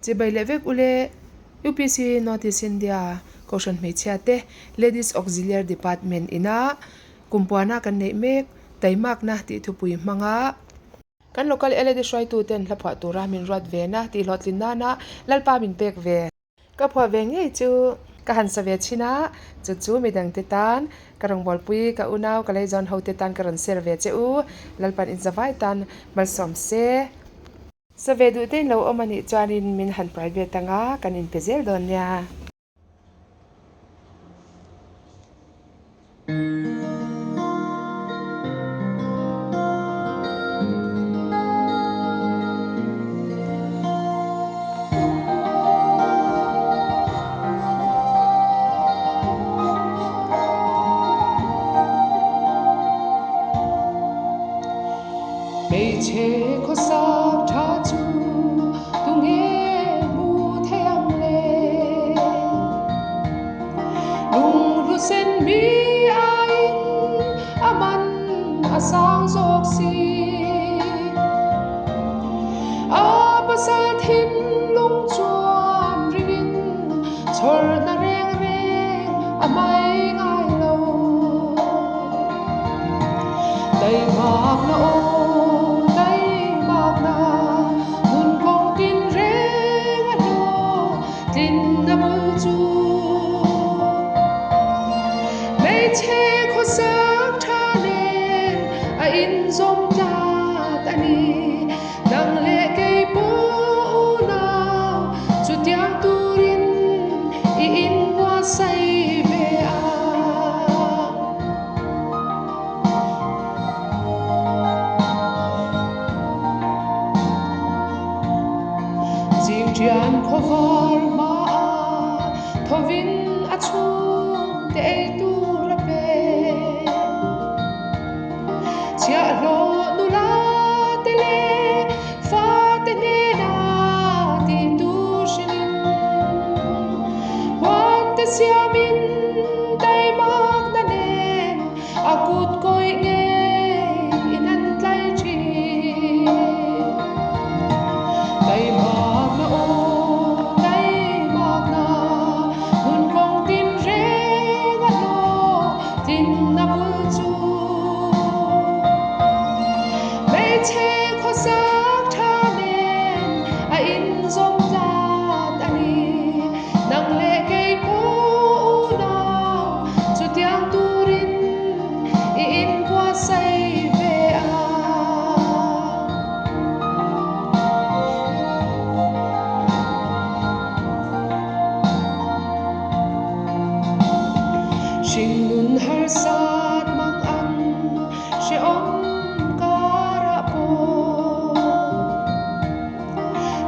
Chibai levek ule UPC Notice India Caution Meichiate Ladies Auxiliary Department ina kumpuana kan nei mek taimak na ti thupui manga kan local LED shoi tu ten hlapha tura min rat ve na ti hlotlin na na lalpa min pek ve ka phwa ve ngei chu ka han save china chu chu midang te tan karong bolpui ka unaw kalai zon hote tan karon serve cheu lalpan in zawai tan malsom se save du te lo omani chuanin min han private tanga kanin pezel don nya 没切可萨查住，东耶木太阳嘞，龙如森米阿因阿曼阿桑索西，阿巴萨天龙转人，错那人人阿麦爱喽，带马那。Jian ko var ma thovin achu te tu rape chia lo nu la te le fa te ne na ti tu shin wan te sia min dai mak na nen akut koi nge inan tlai chi dai mak Shingun har sát mang ăn she om cara po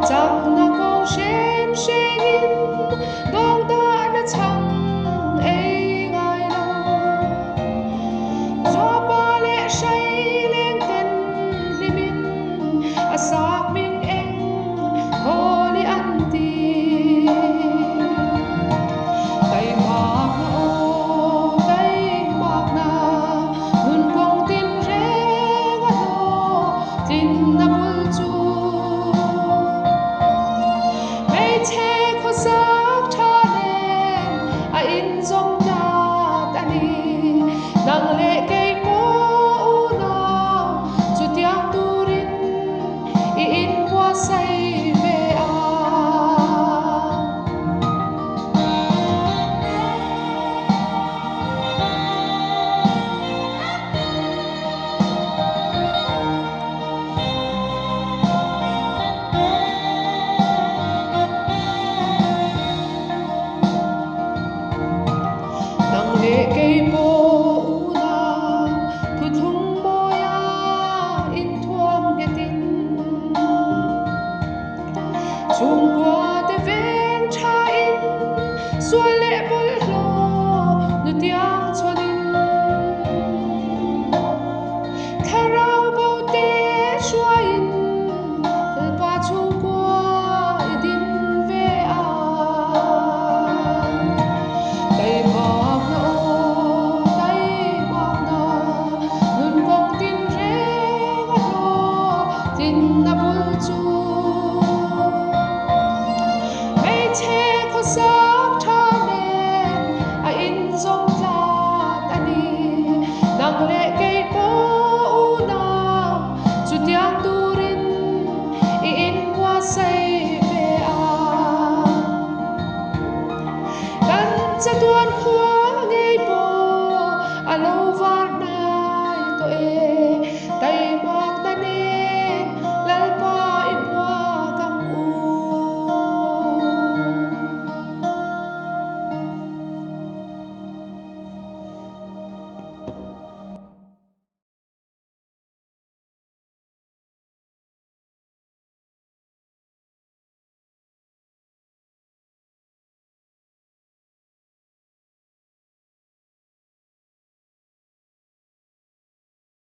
chắc na ko shem shengin dong da na chang ei ngai lo zo pa le shai leng ten limin asak ming eng holi anti cây bố na thu thung boya in thuam cái tin chung qua te ven cha in xua lệ bol lo nu tiang cho din tharau bao te xua in tel pa chung qua din ve a tay ma che khó xa